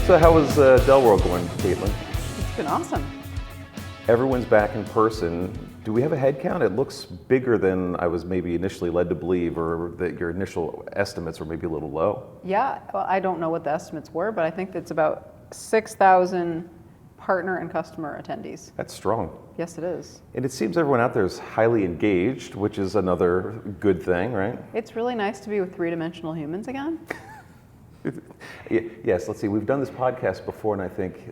So how was Dell World going, Caitlin? It's been awesome. Everyone's back in person. Do we have a head count? It looks bigger than I was maybe initially led to believe, or that your initial estimates were maybe a little low. Yeah, well, I don't know what the estimates were, but I think it's about 6,000 partner and customer attendees. That's strong. Yes, it is. And it seems everyone out there is highly engaged, which is another good thing, right? It's really nice to be with three-dimensional humans again. Yes, let's see. We've done this podcast before, and I think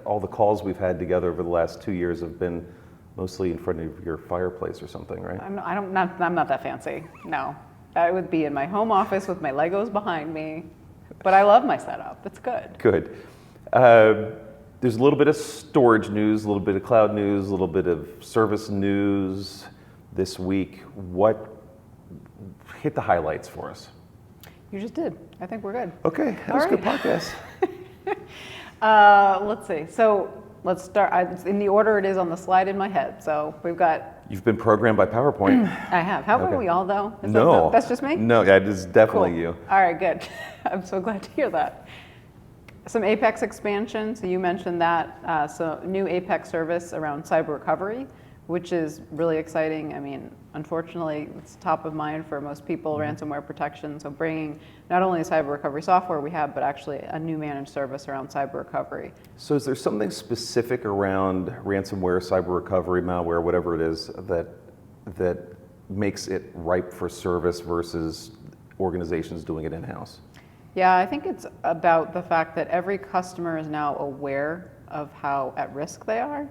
all the calls we've had together over the last 2 years have been mostly in front of your fireplace or something, right? I'm not that fancy. No, I would be in my home office with my Legos behind me, but I love my setup. It's good. Good. There's a little bit of storage news, a little bit of cloud news, a little bit of service news this week. Hit the highlights for us? You just did. I think we're good. Okay, that was a good podcast. Let's see. So let's start. In the order it is on the slide in my head. So we've got. You've been programmed by PowerPoint. I have. Haven't we all though? No. That's just me? No, that is definitely Cool. you. All right, good. I'm so glad to hear that. Some Apex expansion. So you mentioned that. So new Apex service around cyber recovery, which is really exciting. I mean, unfortunately, it's top of mind for most people, ransomware protection. So bringing not only the cyber recovery software we have, but actually a new managed service around cyber recovery. So is there something specific around ransomware, cyber recovery, malware, whatever it is, that makes it ripe for service versus organizations doing it in-house? Yeah, I think it's about the fact that every customer is now aware of how at risk they are,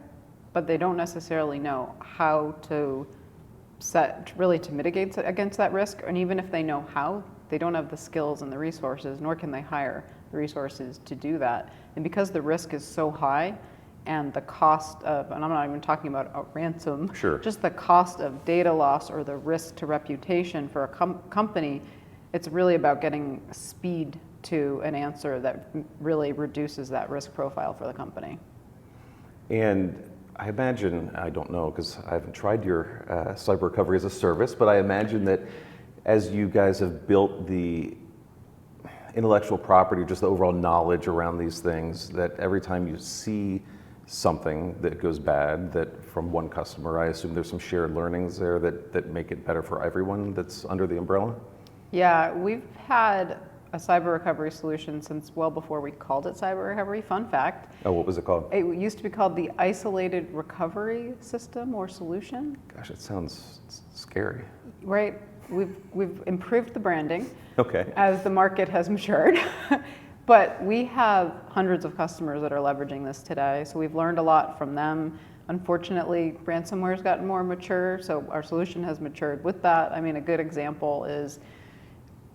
but they don't necessarily know how to to mitigate against that risk. And even if they know how, they don't have the skills and the resources, nor can they hire the resources to do that. And because the risk is so high, and the cost of, and I'm not even talking about a ransom, Sure. just the cost of data loss or the risk to reputation for a company, it's really about getting speed to an answer that really reduces that risk profile for the company. And I imagine, I don't know because I haven't tried your cyber recovery as a service, but I imagine that as you guys have built the intellectual property, just the overall knowledge around these things, that every time you see something that goes bad, that from one customer, I assume there's some shared learnings there that make it better for everyone that's under the umbrella? Yeah, we've had a cyber recovery solution since well before we called it cyber recovery. Fun fact. Oh, what was it called? It used to be called the Isolated Recovery System or Solution. Gosh, it sounds scary. Right. We've improved the branding Okay. as the market has matured. But we have hundreds of customers that are leveraging this today. So we've learned a lot from them. Unfortunately, ransomware's gotten more mature, so our solution has matured with that. I mean, a good example is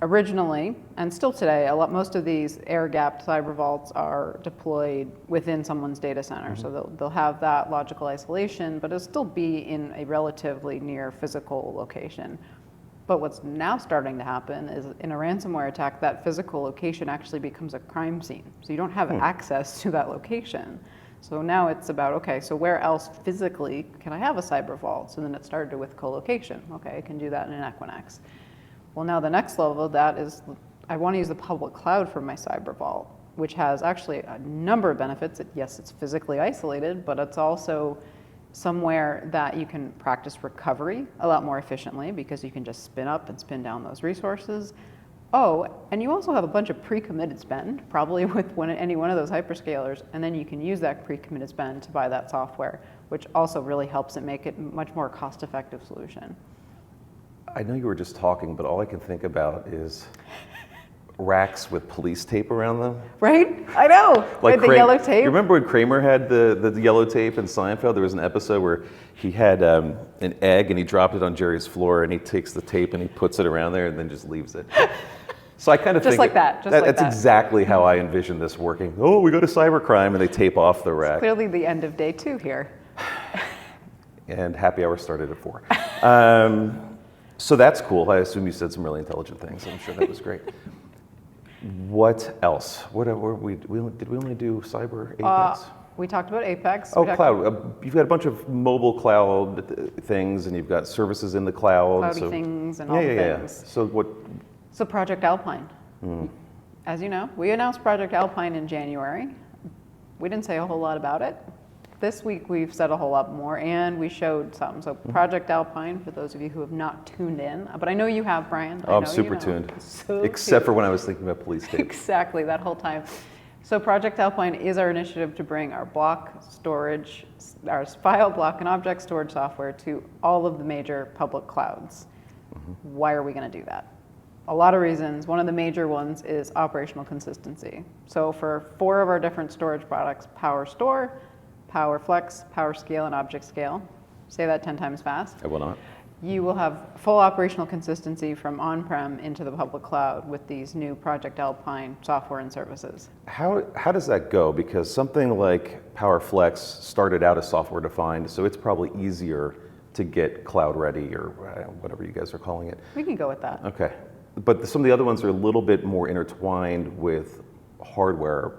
originally, and still today, most of these air-gapped cyber vaults are deployed within someone's data center. So they'll have that logical isolation, but it'll still be in a relatively near physical location. But what's now starting to happen is in a ransomware attack, that physical location actually becomes a crime scene. So you don't have access to that location. So now it's about, okay, so where else physically can I have a cyber vault? So then it started with co-location. Okay, I can do that in an Equinix. Well, now the next level of that is I want to use the public cloud for my cyber vault, which has actually a number of benefits. Yes, it's physically isolated, but it's also somewhere that you can practice recovery a lot more efficiently because you can just spin up and spin down those resources. Oh, and you also have a bunch of pre-committed spend, probably with any one of those hyperscalers, and then you can use that pre-committed spend to buy that software, which also really helps it make it a much more cost-effective solution. I know you were just talking, but all I can think about is racks with police tape around them. Right? I know. Like the yellow tape. You remember when Kramer had the yellow tape in Seinfeld? There was an episode where he had an egg and he dropped it on Jerry's floor and he takes the tape and he puts it around there and then just leaves it. So I kind of just think like that. That's exactly how I envision this working. Oh, we go to cybercrime and they tape off the rack. Clearly the end of day 2 here. And happy hour started at 4. So that's cool. I assume you said some really intelligent things. I'm sure that was great. What else? Did we only do cyber Apex? We talked about Apex. Oh, cloud. You've got a bunch of mobile cloud things, and you've got services in the cloud. Cloudy things and all the things. So what? So Project Alpine. As you know, we announced Project Alpine in January. We didn't say a whole lot about it. This week we've said a whole lot more, and we showed some. So Project Alpine, for those of you who have not tuned in, but I know you have, Brian. Oh, I'm super tuned, So except for when I was thinking about police tape. Exactly, that whole time. So Project Alpine is our initiative to bring our block storage, our file, block, and object storage software to all of the major public clouds. Why are we going to do that? A lot of reasons. One of the major ones is operational consistency. So for 4 of our different storage products, PowerStore, PowerFlex, PowerScale, and ObjectScale, say that 10 times fast. I will not. You will have full operational consistency from on-prem into the public cloud with these new Project Alpine software and services. How does that go? Because something like PowerFlex started out as software defined, so it's probably easier to get cloud ready or whatever you guys are calling it. We can go with that. Okay. But some of the other ones are a little bit more intertwined with hardware.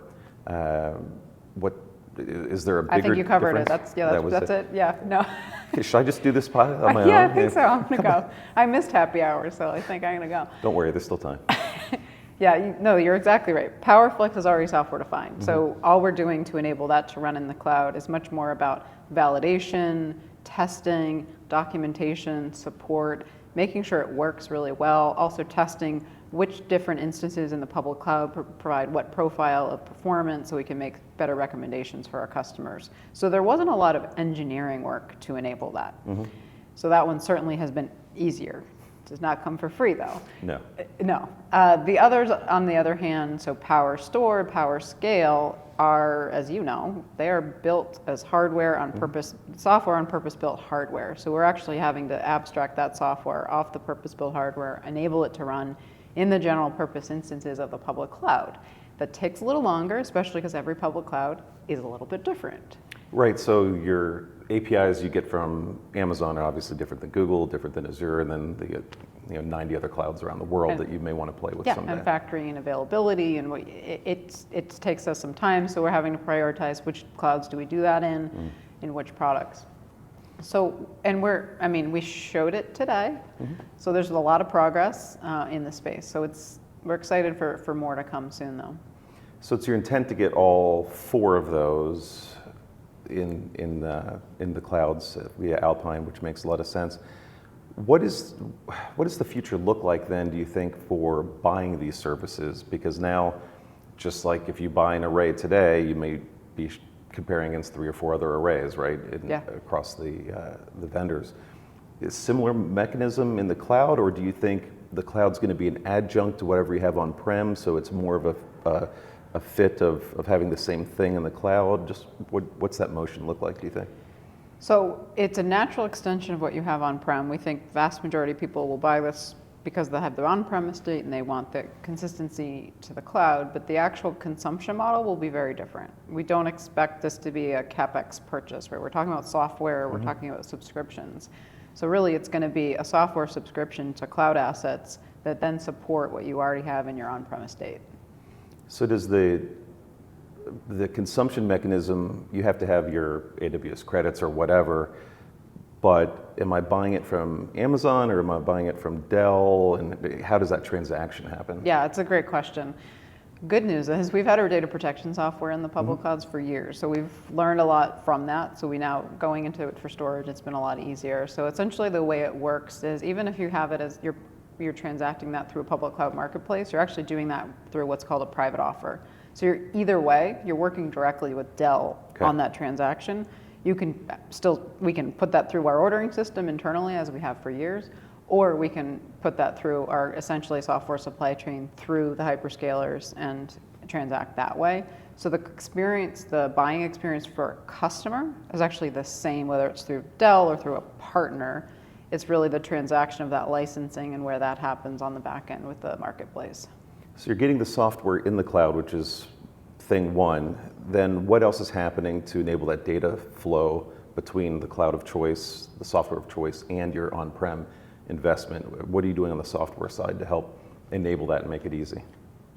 What is there a bigger I think you covered difference? it. That's it. Yeah, no. Okay, should I just do this on my own? Yeah, I think so. I'm gonna go. I missed happy hour, so I think I'm gonna go. Don't worry, there's still time. Yeah, no, you're exactly right. PowerFlex is already software defined. So all we're doing to enable that to run in the cloud is much more about validation, testing, documentation, support, making sure it works really well, also testing which different instances in the public cloud provide what profile of performance so we can make better recommendations for our customers. So there wasn't a lot of engineering work to enable that. So that one certainly has been easier. It does not come for free though. No. No. The others, on the other hand, so PowerStore, PowerScale are, as you know, they are built as hardware on purpose, software on purpose-built hardware. So we're actually having to abstract that software off the purpose-built hardware, enable it to run in the general purpose instances of the public cloud. That takes a little longer, especially because every public cloud is a little bit different. Right, so your APIs you get from Amazon are obviously different than Google, different than Azure, and then the 90 other clouds around the world that you may want to play with someday. And factoring in availability, and it takes us some time, so we're having to prioritize which clouds do we do that in which products. So, and we showed it today, so there's a lot of progress in the space. So we're excited for more to come soon, though. So it's your intent to get all 4 of those in the clouds via Alpine, which makes a lot of sense. What does the future look like then, do you think, for buying these services? Because now, just like if you buy an array today, you may be comparing against 3 or 4 other arrays, right? Across the vendors. Is similar mechanism in the cloud, or do you think the cloud's going to be an adjunct to whatever you have on-prem, so it's more of a fit of having the same thing in the cloud? Just what's that motion look like, do you think? So it's a natural extension of what you have on-prem. We think vast majority of people will buy this because they have their on-prem estate and they want the consistency to the cloud, but the actual consumption model will be very different. We don't expect this to be a CapEx purchase, right? We're talking about software, we're talking about subscriptions. So really it's going to be a software subscription to cloud assets that then support what you already have in your on-prem estate. So does the consumption mechanism, you have to have your AWS credits or whatever, but am I buying it from Amazon or am I buying it from Dell? And how does that transaction happen? Yeah, it's a great question. Good news is we've had our data protection software in the public clouds for years. So we've learned a lot from that. So we now, going into it for storage, it's been a lot easier. So essentially the way it works is even if you have it as you're transacting that through a public cloud marketplace, you're actually doing that through what's called a private offer. So either way, you're working directly with Dell on that transaction. We can put that through our ordering system internally as we have for years, or we can put that through our essentially software supply chain through the hyperscalers and transact that way. So the buying experience for a customer is actually the same, whether it's through Dell or through a partner. It's really the transaction of that licensing and where that happens on the back end with the marketplace. So you're getting the software in the cloud, which is thing one. Then what else is happening to enable that data flow between the cloud of choice, the software of choice, and your on-prem investment? What are you doing on the software side to help enable that and make it easy?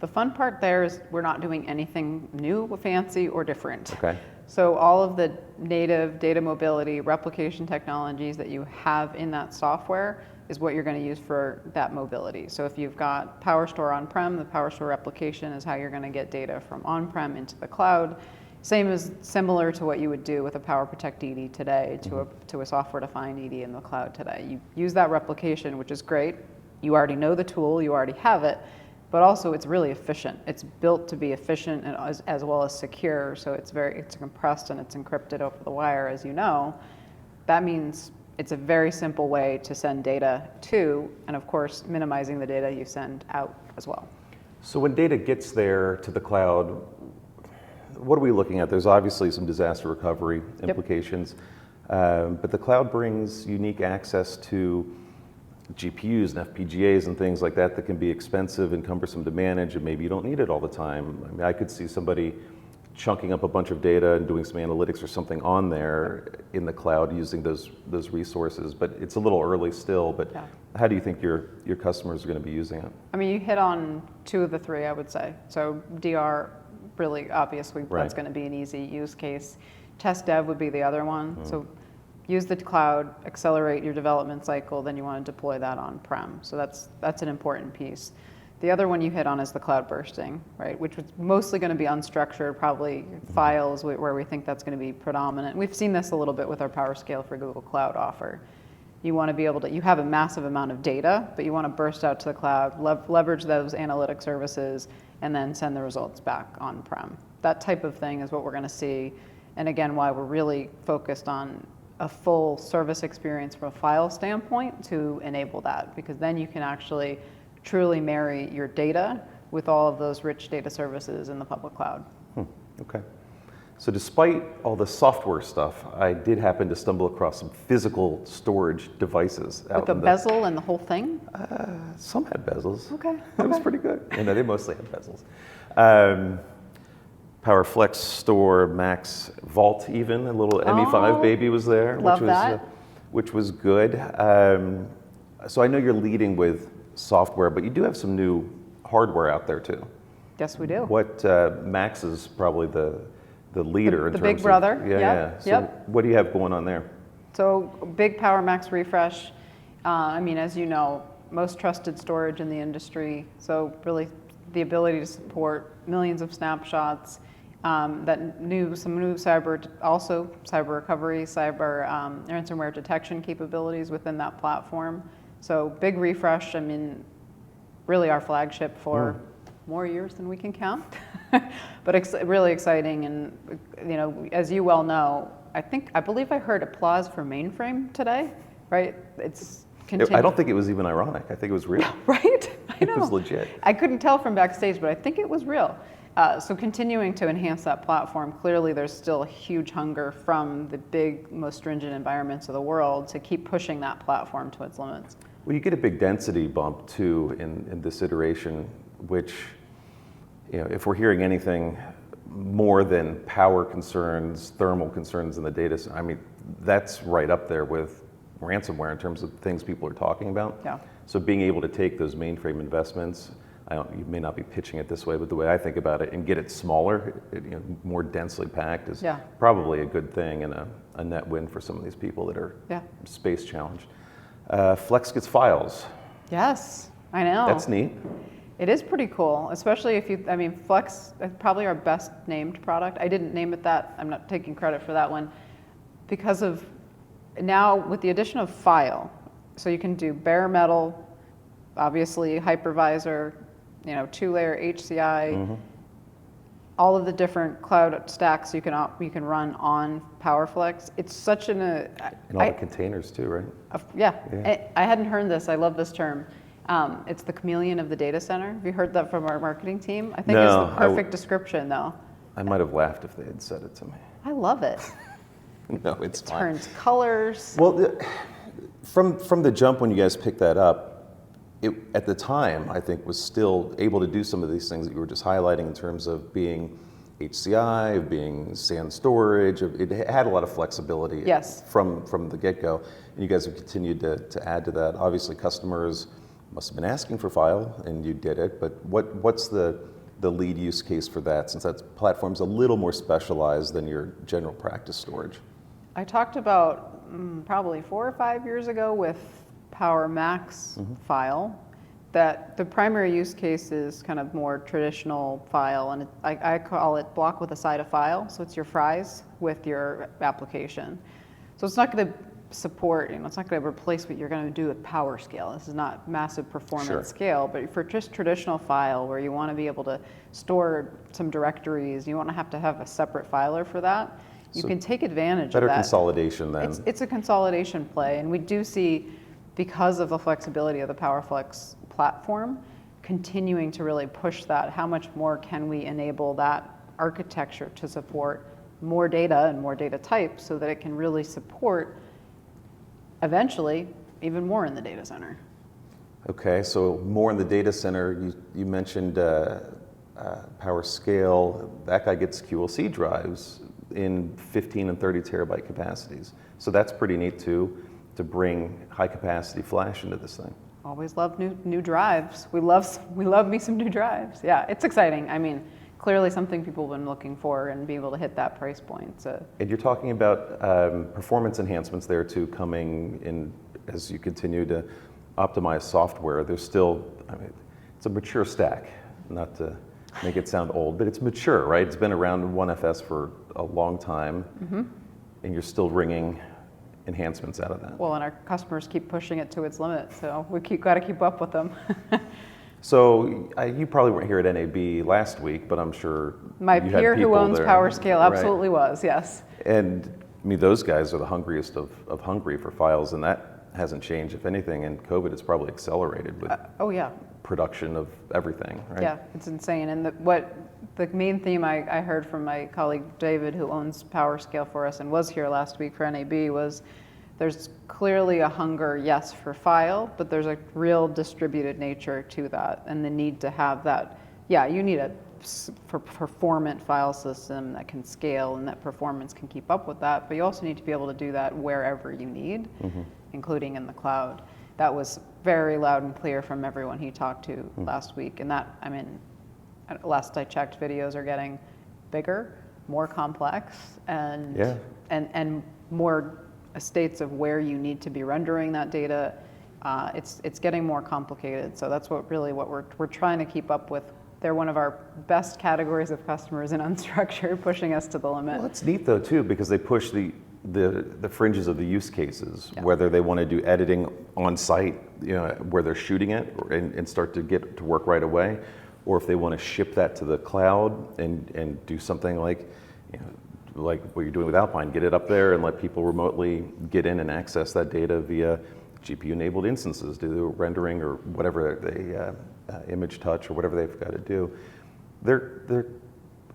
The fun part there is we're not doing anything new, fancy, or different. Okay. So all of the native data mobility replication technologies that you have in that software is what you're going to use for that mobility. So if you've got PowerStore on-prem, the PowerStore replication is how you're going to get data from on-prem into the cloud. Similar to what you would do with a PowerProtect ED today to a software-defined ED in the cloud today. You use that replication, which is great. You already know the tool, you already have it, but also it's really efficient. It's built to be efficient and as well as secure, so it's compressed and it's encrypted over the wire, as you know. That means it's a very simple way to send data to, and of course, minimizing the data you send out as well. So when data gets there to the cloud, what are we looking at? There's obviously some disaster recovery implications, but the cloud brings unique access to GPUs and FPGAs and things like that that can be expensive and cumbersome to manage, and maybe you don't need it all the time. I mean, I could see somebody chunking up a bunch of data and doing some analytics or something on there in the cloud using those resources, but it's a little early still, but how do you think your customers are going to be using it? I mean, you hit on two of the three, I would say. So DR, really obviously, that's going to be an easy use case. Test dev would be the other one. So use the cloud, accelerate your development cycle, then you want to deploy that on-prem. So that's an important piece. The other one you hit on is the cloud bursting, right? Which was mostly going to be unstructured, probably files where we think that's going to be predominant. We've seen this a little bit with our PowerScale for Google Cloud offer. You want to be able to, you have a massive amount of data, but you want to burst out to the cloud, leverage those analytic services, and then send the results back on-prem. That type of thing is what we're going to see. And again, why we're really focused on a full service experience from a file standpoint to enable that, because then you can actually truly marry your data with all of those rich data services in the public cloud. Okay. So despite all the software stuff, I did happen to stumble across some physical storage devices. With the bezel and the whole thing? Some had bezels. Okay. It was pretty good. No, they mostly had bezels. PowerFlex Store Max Vault, even a little ME5 baby was there, which was good. So I know you're leading with software, but you do have some new hardware out there too. Yes, we do. What Max is probably the leader in terms of the big brother. Yeah. So what do you have going on there? So big Power Max refresh. I mean, as you know, most trusted storage in the industry. So really, the ability to support millions of snapshots. Some new cyber recovery, ransomware detection capabilities within that platform. So big refresh. I mean, really our flagship for more years than we can count, but really exciting. And you know, as you well know, I believe I heard applause for Mainframe today, right? It's I don't think it was even ironic. I think it was real. Right? I know. It was legit. I couldn't tell from backstage, but I think it was real. So continuing to enhance that platform, clearly there's still a huge hunger from the big, most stringent environments of the world to keep pushing that platform to its limits. Well, you get a big density bump too in this iteration, which, you know, if we're hearing anything more than power concerns, thermal concerns in the data center, I mean, that's right up there with ransomware in terms of things people are talking about. Yeah. So being able to take those mainframe investments, you may not be pitching it this way, but the way I think about it, and get it smaller, more densely packed is probably a good thing and a net win for some of these people that are space challenged. Flex gets files. Yes, I know. That's neat. It is pretty cool, especially if I mean, Flex is probably our best named product. I didn't name it that. I'm not taking credit for that one. Because of now, with the addition of file, so you can do bare metal, obviously hypervisor, 2-layer HCI, all of the different cloud stacks you can run on PowerFlex. It's such and all the containers too, right? Yeah. I hadn't heard this. I love this term. It's the chameleon of the data center. Have you heard that from our marketing team? I think it's the perfect description, though. I might have laughed if they had said it to me. I love it. No, it's fine. Turns colors. Well, from the jump when you guys picked that up, it, at the time, I think, was still able to do some of these things that you were just highlighting in terms of being HCI, of being SAN storage. It had a lot of flexibility from the get-go. And you guys have continued to add to that. Obviously, customers must have been asking for file, and you did it. But what's the the lead use case for that, since that platform's a little more specialized than your general practice storage? I talked about probably 4 or 5 years ago with Power Max file, that the primary use case is kind of more traditional file, and I call it block with a side of file. So it's your fries with your application. So it's not going to support, it's not going to replace what you're going to do with PowerScale. This is not massive performance scale, but for just traditional file where you want to be able to store some directories, you want to have a separate filer for that. You can take advantage of that. Better consolidation then. It's a consolidation play, and we do see, because of the flexibility of the PowerFlex platform, continuing to really push that. How much more can we enable that architecture to support more data and more data types so that it can really support eventually even more in the data center? Okay, so more in the data center. You mentioned PowerScale. That guy gets QLC drives in 15 and 30 terabyte capacities. So that's pretty neat too, to bring high capacity flash into this thing. Always love new drives. We love me some new drives. Yeah, it's exciting. I mean, clearly something people have been looking for, and be able to hit that price point. So. And you're talking about performance enhancements there too, coming in as you continue to optimize software. There's still, it's a mature stack, not to make it sound old, but it's mature, right? It's been around OneFS for a long time, and you're still wringing enhancements out of that. Well, and our customers keep pushing it to its limit, so we got to keep up with them. So you probably weren't here at NAB last week, but I'm sure my peer who owns there, PowerScale absolutely was, yes. And those guys are the hungriest of hungry for files, and that hasn't changed. If anything, in COVID, it's probably accelerated with production of everything, right? Yeah, it's insane. And the main theme I heard from my colleague David, who owns PowerScale for us and was here last week for NAB, was there's clearly a hunger, yes, for file, but there's a real distributed nature to that, and the need to have that. Yeah, you need a performant file system that can scale and that performance can keep up with that, but you also need to be able to do that wherever you need, including in the cloud. That was very loud and clear from everyone he talked to last week, and that, last I checked, videos are getting bigger, more complex, and more states of where you need to be rendering that data. It's getting more complicated, so that's what we're trying to keep up with. They're one of our best categories of customers in unstructured, pushing us to the limit. Well, it's neat though too, because they push the fringes of the use cases, whether they want to do editing on site, where they're shooting it, and start to get to work right away, or if they want to ship that to the cloud and do something like what you're doing with Alpine, get it up there and let people remotely get in and access that data via GPU-enabled instances, do the rendering or whatever they image touch or whatever they've got to do. They're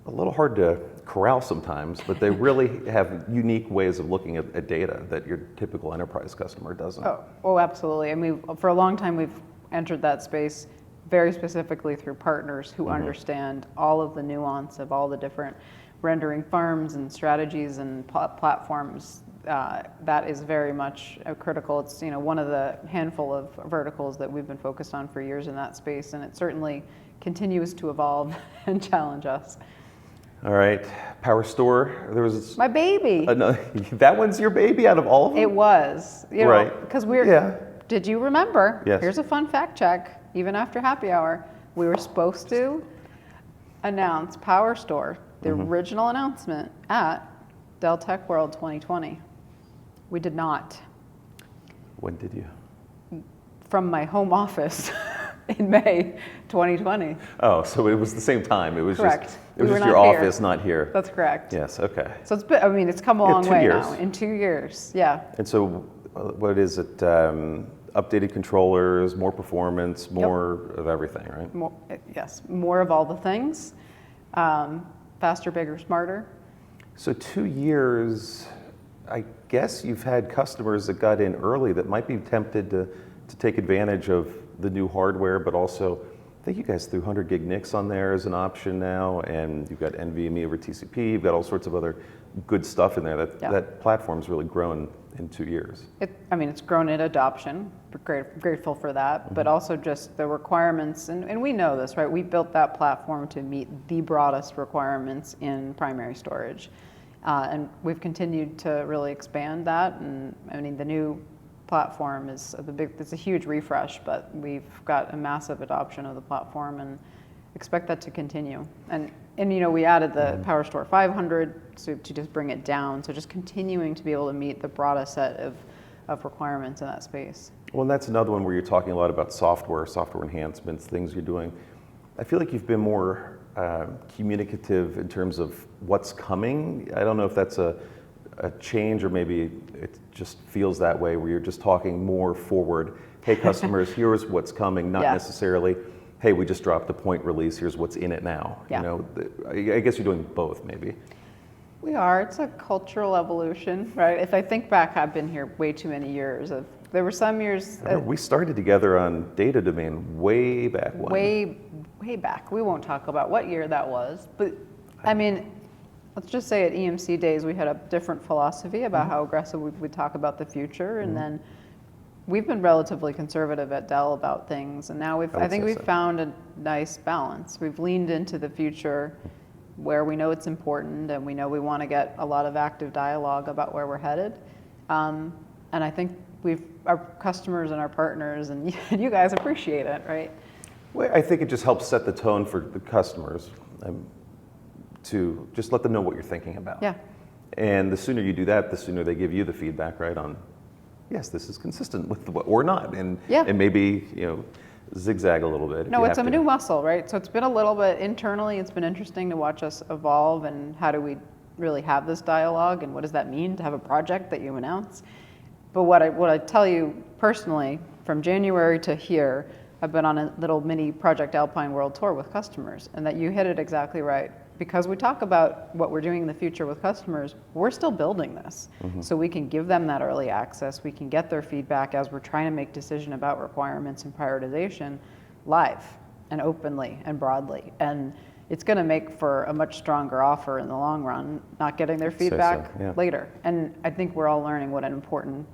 a little hard to corral sometimes, but they really have unique ways of looking at data that your typical enterprise customer doesn't. Oh, absolutely. And for a long time, we've entered that space very specifically through partners who understand all of the nuance of all the different rendering farms and strategies and platforms. That is very much critical. It's one of the handful of verticals that we've been focused on for years in that space, and it certainly continues to evolve and challenge us. All right, PowerStore. There was my baby. That one's your baby out of all of them? It was, right? Because Did you remember? Yes. Here's a fun fact check. Even after happy hour, we were supposed to announce PowerStore, the original announcement, at Dell Tech World 2020. We did not. When did you? From my home office in May 2020. Oh, so it was the same time. It was correct. Just your office, not here. That's correct. Yes. Okay. So it's come a long way 2 years. now. In 2 years, yeah. And so, what is it? Updated controllers, more performance, more of everything, right? Yes, more of all the things. Faster, bigger, smarter. So 2 years, I guess you've had customers that got in early that might be tempted to take advantage of the new hardware, but also, I think you guys threw 100 gig NICs on there as an option now, and you've got NVMe over TCP, you've got all sorts of other good stuff in there. Yeah. That platform's really grown in 2 years. It's grown in adoption. We're grateful for that, but also just the requirements, and we know this, right? We built that platform to meet the broadest requirements in primary storage. And we've continued to really expand that. And I mean, the new platform it's a huge refresh, but we've got a massive adoption of the platform and expect that to continue. And we added the PowerStore 500 to just bring it down. So just continuing to be able to meet the broadest set of requirements in that space. Well, and that's another one where you're talking a lot about software enhancements, things you're doing. I feel like you've been more communicative in terms of what's coming. I don't know if that's a change or maybe it just feels that way where you're just talking more forward. Hey, customers, here's what's coming, not necessarily, hey, we just dropped a point release, here's what's in it now. Yeah. I guess you're doing both maybe. We are. It's a cultural evolution, right? If I think back, I've been here way too many years. There were some years. We started together on data domain way back when. Way back. We won't talk about what year that was, but I mean, let's just say at EMC days we had a different philosophy about how aggressive we would talk about the future, and then we've been relatively conservative at Dell about things, and now I think we've found a nice balance. We've leaned into the future where we know it's important and we know we want to get a lot of active dialogue about where we're headed. And I think our customers and our partners and you guys appreciate it, right? Well, I think it just helps set the tone for the customers to just let them know what you're thinking about. Yeah. And the sooner you do that, the sooner they give you the feedback, right, on, yes, this is consistent with what, or not. And maybe, zigzag a little bit. No, it's a new muscle, right? So it's been a little bit internally, it's been interesting to watch us evolve and how do we really have this dialogue and what does that mean to have a project that you announce? But what I tell you personally, from January to here, I've been on a little mini Project Alpine World Tour with customers, and that you hit it exactly right. Because we talk about what we're doing in the future with customers, we're still building this. So we can give them that early access, we can get their feedback as we're trying to make decision about requirements and prioritization live and openly and broadly. And it's gonna make for a much stronger offer in the long run, not getting their feedback later. And I think we're all learning what an important,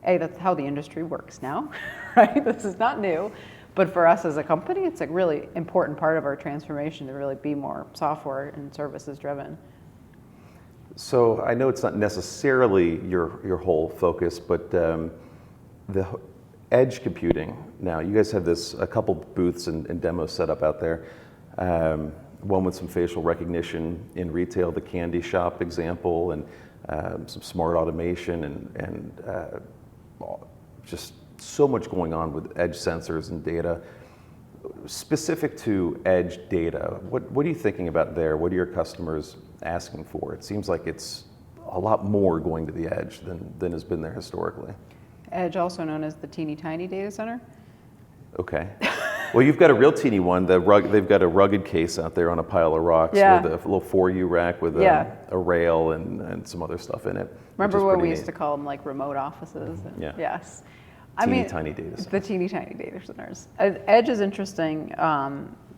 that's how the industry works now, right? This is not new. But for us as a company, it's a really important part of our transformation to really be more software and services driven. So I know it's not necessarily your whole focus, but the edge computing now, you guys have a couple booths and demos set up out there. One with some facial recognition in retail, the candy shop example, and some smart automation and just so much going on with edge sensors and data. Specific to edge data, what are you thinking about there? What are your customers asking for? It seems like it's a lot more going to the edge than has been there historically. Edge, also known as the teeny tiny data center. Okay. Well, you've got a real teeny one. They've got a rugged case out there on a pile of rocks with a little 4U rack with a rail and some other stuff in it. Remember what we used to call them, like remote offices? Yeah. Yes. Tiny data centers. The teeny tiny data centers. Edge is interesting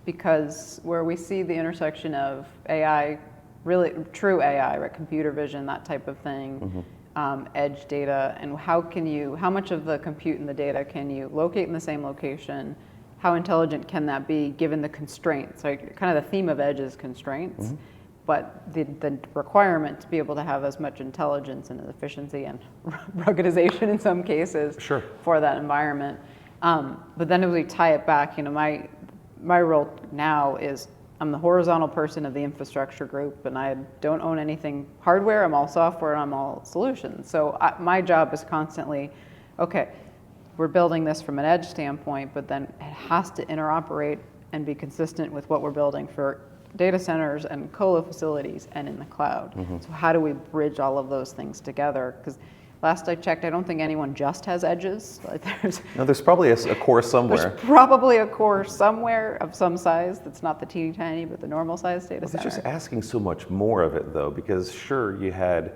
because where we see the intersection of AI, really true AI, right, computer vision, that type of thing, edge data, and how much of the compute and the data can you locate in the same location? How intelligent can that be given the constraints? Like, kind of the theme of edge is constraints. But the requirement to be able to have as much intelligence and efficiency and ruggedization in some cases for that environment. But then as we tie it back, my role now is I'm the horizontal person of the infrastructure group, and I don't own anything hardware. I'm all software and I'm all solutions. So my job is constantly, okay, we're building this from an edge standpoint, but then it has to interoperate and be consistent with what we're building for data centers and colo facilities and in the cloud. So how do we bridge all of those things together? Because last I checked, I don't think anyone just has edges. Like there's probably a core somewhere. There's probably a core somewhere of some size that's not the teeny tiny, but the normal size data center. They're just asking so much more of it though, because sure, you had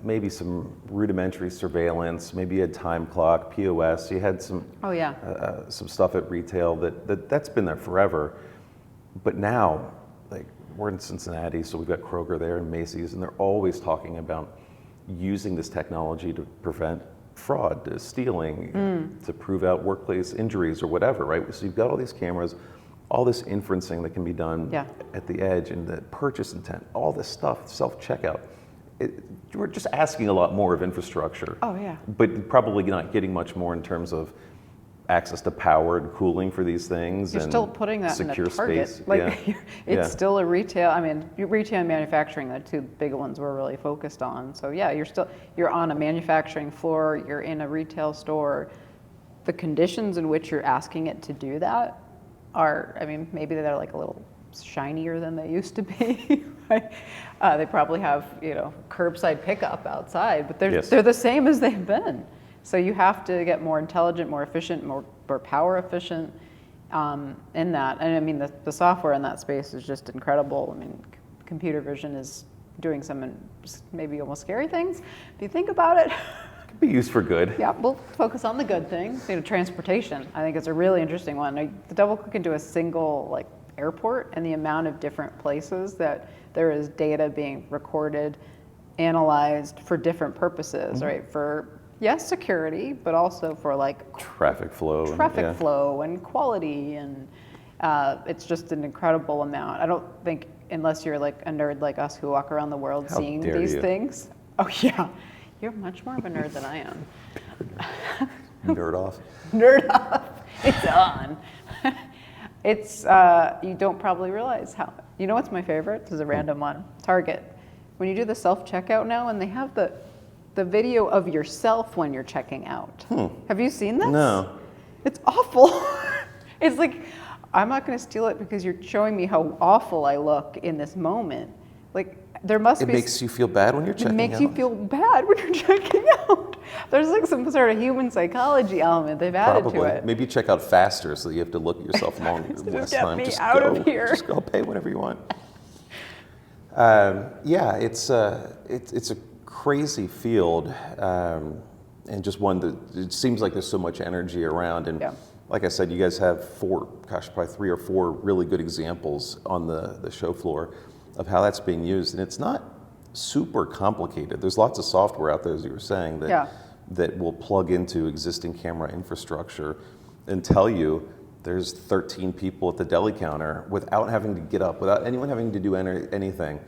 maybe some rudimentary surveillance, maybe you had time clock, POS, you had some some stuff at retail that's been there forever. But now, like we're in Cincinnati, so we've got Kroger there and Macy's, and they're always talking about using this technology to prevent fraud, to stealing, to prove out workplace injuries or whatever, right? So you've got all these cameras, all this inferencing that can be done at the edge, and the purchase intent, all this stuff, self-checkout. We're just asking a lot more of infrastructure. Oh, yeah. But probably not getting much more in terms of access to power and cooling for these things. You're and still putting that in a secure Target. space. Like, it's still a retail. I mean, retail and manufacturing, the two big ones we're really focused on. So yeah, you're on a manufacturing floor. You're in a retail store. The conditions in which you're asking it to do that are, I mean, maybe they're like a little shinier than they used to be. Right? They probably have, curbside pickup outside, but they're the same as they've been. So you have to get more intelligent, more efficient, more power efficient in that. And I mean, the software in that space is just incredible. I mean, computer vision is doing some maybe almost scary things if you think about it. Could be used for good. Yeah, we'll focus on the good things. Transportation, I think, is a really interesting one. The double click into a single airport and the amount of different places that there is data being recorded, analyzed for different purposes, right? For security, but also for traffic flow and quality, and it's just an incredible amount. I don't think, unless you're like a nerd like us who walk around the world seeing these things. Oh yeah, you're much more of a nerd than I am. Nerd off. Nerd off. It's on. It's you don't probably realize how. You know what's my favorite? This is a random one. Target. When you do the self-checkout now, and they have the video of yourself when you're checking out. Have you seen this? No. It's awful. It's like, I'm not going to steal it because you're showing me how awful I look in this moment. Like, there must be... It makes you feel bad when you're checking out? It makes you feel bad when you're checking out. There's some sort of human psychology element they've added to it. Maybe you check out faster so you have to look at yourself longer. Just get me out of here. Just go pay whatever you want. It's a crazy field, and just one that it seems like there's so much energy around. And like I said, you guys have probably 3 or 4 really good examples on the show floor of how that's being used. And it's not super complicated. There's lots of software out there, as you were saying, that will plug into existing camera infrastructure and tell you there's 13 people at the deli counter without having to get up, without anyone having to do anything.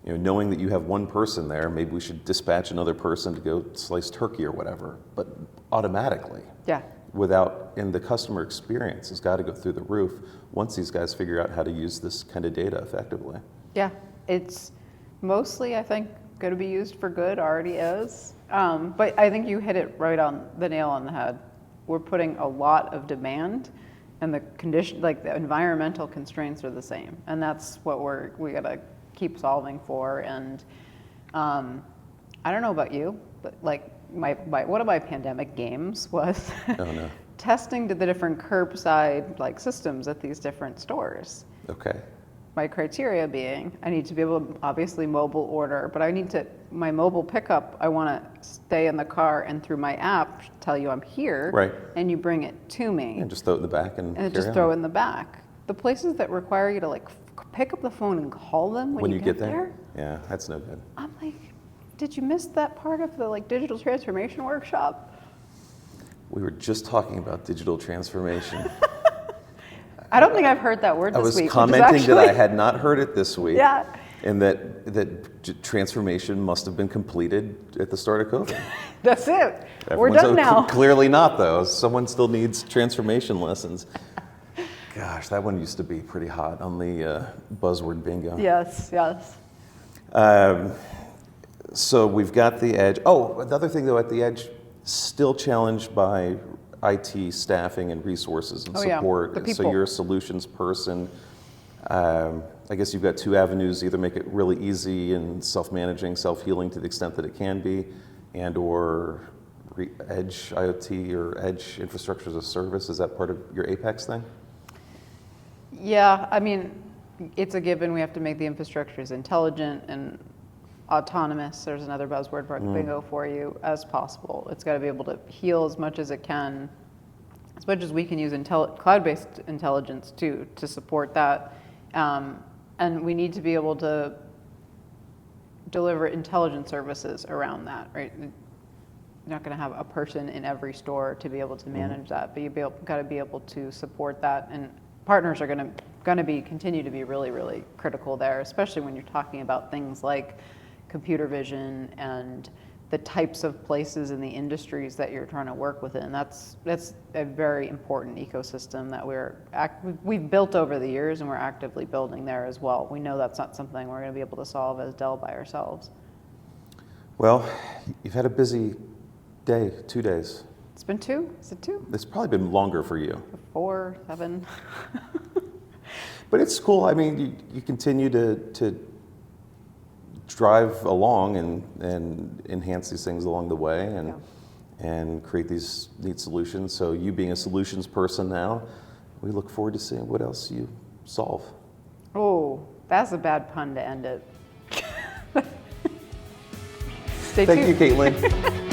Knowing that you have one person there, maybe we should dispatch another person to go slice turkey or whatever, but automatically. Yeah. And the customer experience has got to go through the roof once these guys figure out how to use this kind of data effectively. Yeah, it's mostly, I think, going to be used for good, already is. But I think you hit it right on the nail on the head. We're putting a lot of demand, and the the environmental constraints are the same. And that's what we got to keep solving for. And I don't know about you, but one of my pandemic games was testing to the different curbside systems at these different stores. Okay. My criteria being, I need to be able to obviously mobile order, but my mobile pickup, I want to stay in the car and through my app tell you I'm here, right? And you bring it to me. And just throw it in the back and just throw it in the back. The places that require you to pick up the phone and call them when you get there. Yeah, that's no good. I'm like, did you miss that part of the digital transformation workshop? We were just talking about digital transformation. I don't think I've heard that word this week. I was commenting that I had not heard it this week. Yeah. And that transformation must have been completed at the start of COVID. That's it. We're done now. Clearly not, though. Someone still needs transformation lessons. Gosh, that one used to be pretty hot on the buzzword bingo. Yes. So we've got the edge. Oh, another thing, though, at the edge, still challenged by IT staffing and resources and support. The people. So you're a solutions person. I guess you've got 2 avenues: either make it really easy and self-managing, self-healing to the extent that it can be, and/or edge IoT or edge infrastructure as a service. Is that part of your Apex thing? Yeah, I mean, it's a given. We have to make the infrastructures intelligent and autonomous. There's another buzzword bingo for you, as possible. It's got to be able to heal as much as it can, as much as we can use cloud-based intelligence to support that. And we need to be able to deliver intelligent services around that, right? You're not going to have a person in every store to be able to manage that, but you've got to be able to support that. And partners are going to continue to be really, really critical there, especially when you're talking about things like computer vision and the types of places in the industries that you're trying to work within. That's a very important ecosystem that we've built over the years, and we're actively building there as well. We know that's not something we're going to be able to solve as Dell by ourselves. Well, you've had a busy day, 2 days. It's been 2? Is it 2? It's probably been longer for you. 4, 7. But it's cool. I mean, you continue to drive along and enhance these things along the way and create these neat solutions. So you being a solutions person now, we look forward to seeing what else you solve. Oh, that's a bad pun to end it. Stay Thank tuned. you, Caitlin.